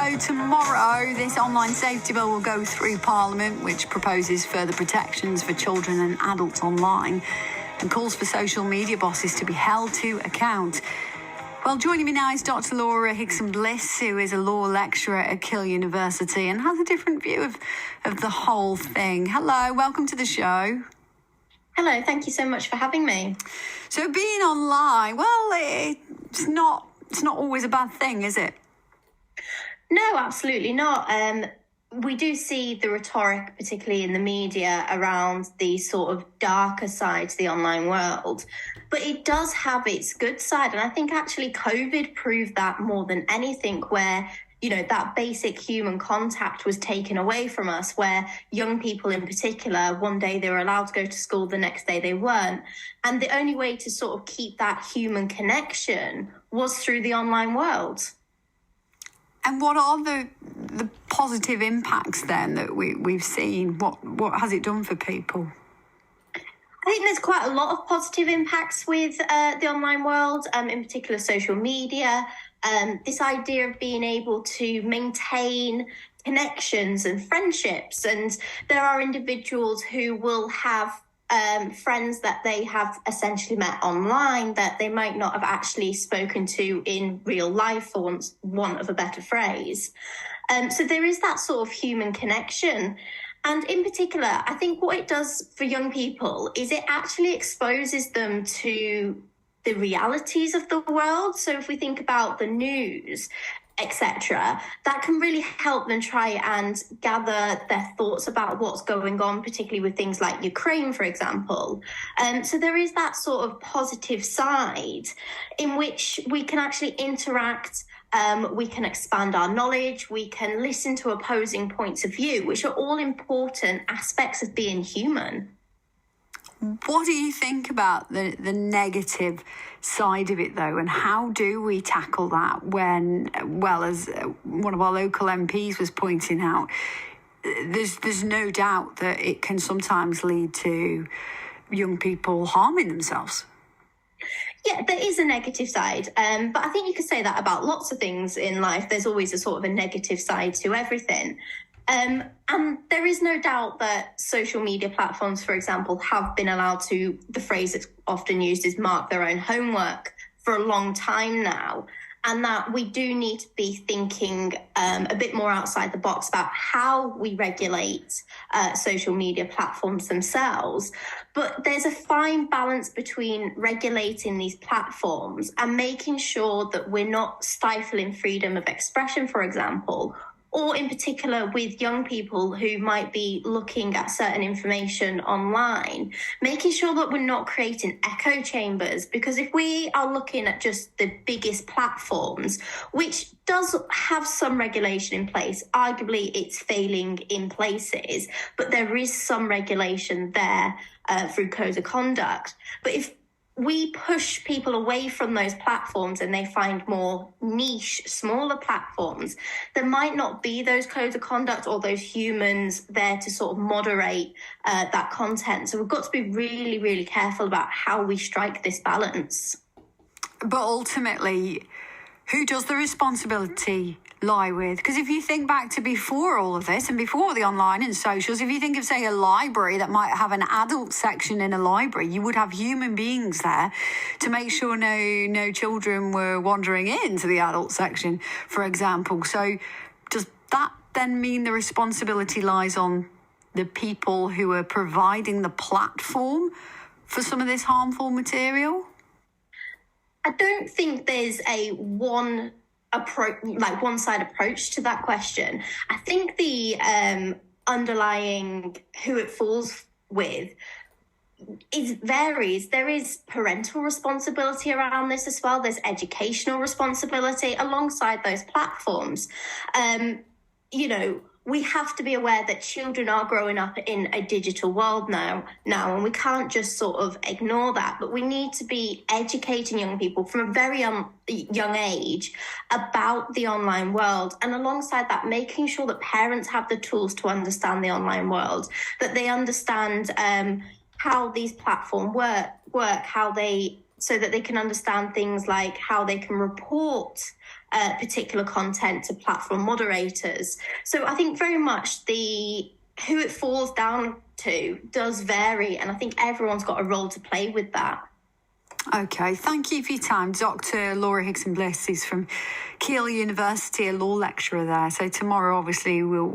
So tomorrow, this online safety bill will go through Parliament, which proposes further protections for children and adults online and calls for social media bosses to be held to account. Well, joining me now is Dr. Laura Higson-Bliss, who is a law lecturer at Keele University and has a different view of the whole thing. Hello, welcome to the show. Hello, thank you so much for having me. So being online, well, it's not always a bad thing, is it? No, absolutely not. We do see the rhetoric, particularly in the media, around the sort of darker side to the online world. But it does have its good side. And I think actually COVID proved that more than anything, where, you know, that basic human contact was taken away from us, where young people in particular, one day they were allowed to go to school, the next day they weren't. And the only way to sort of keep that human connection was through the online world. And what are the positive impacts then that we've seen? What has it done for people? I think there's quite a lot of positive impacts with the online world, in particular social media. This idea of being able to maintain connections and friendships. And there are individuals who will have friends that they have essentially met online that they might not have actually spoken to in real life, for want of a better phrase. So there is that sort of human connection. And in particular, I think what it does for young people is it actually exposes them to the realities of the world. So if we think about the news, etc., that can really help them try and gather their thoughts about what's going on, particularly with things like Ukraine, for example. So there is that sort of positive side in which we can actually interact, we can expand our knowledge, we can listen to opposing points of view, which are all important aspects of being human. What do you think about the negative side of it, though, and how do we tackle that when, well, as one of our local MPs was pointing out, there's no doubt that it can sometimes lead to young people harming themselves? Yeah, there is a negative side, but I think you could say that about lots of things in life. There's always a sort of a negative side to everything. And there is no doubt that social media platforms, for example, have been allowed to, the phrase that's often used is mark their own homework for a long time now. And that we do need to be thinking a bit more outside the box about how we regulate social media platforms themselves. But there's a fine balance between regulating these platforms and making sure that we're not stifling freedom of expression, for example, or in particular with young people who might be looking at certain information online, making sure that we're not creating echo chambers. Because if we are looking at just the biggest platforms, which does have some regulation in place, arguably it's failing in places, but there is some regulation there through code of conduct. But if we push people away from those platforms and they find more niche, smaller platforms, there might not be those codes of conduct or those humans there to sort of moderate that content. So we've got to be really, really careful about how we strike this balance. But ultimately, who does the responsibility lie with? Because if you think back to before all of this and before the online and socials, if you think of, say, a library that might have an adult section in a library, you would have human beings there to make sure no children were wandering into the adult section, for example. So does that then mean the responsibility lies on the people who are providing the platform for some of this harmful material? I don't think there's a one side approach to that question. I think the underlying who it falls with varies. There is parental responsibility around this as well. There's educational responsibility alongside those platforms. We have to be aware that children are growing up in a digital world now, and we can't just sort of ignore that. But we need to be educating young people from a very young age about the online world, and alongside that, making sure that parents have the tools to understand the online world, that they understand how these platforms work, so that they can understand things like how they can report particular content to platform moderators. So I think very much who it falls down to does vary, and I think everyone's got a role to play with that. Okay, thank you for your time. Dr. Laura Higson-Bliss is from Keele University, a law lecturer there. So tomorrow, obviously, we'll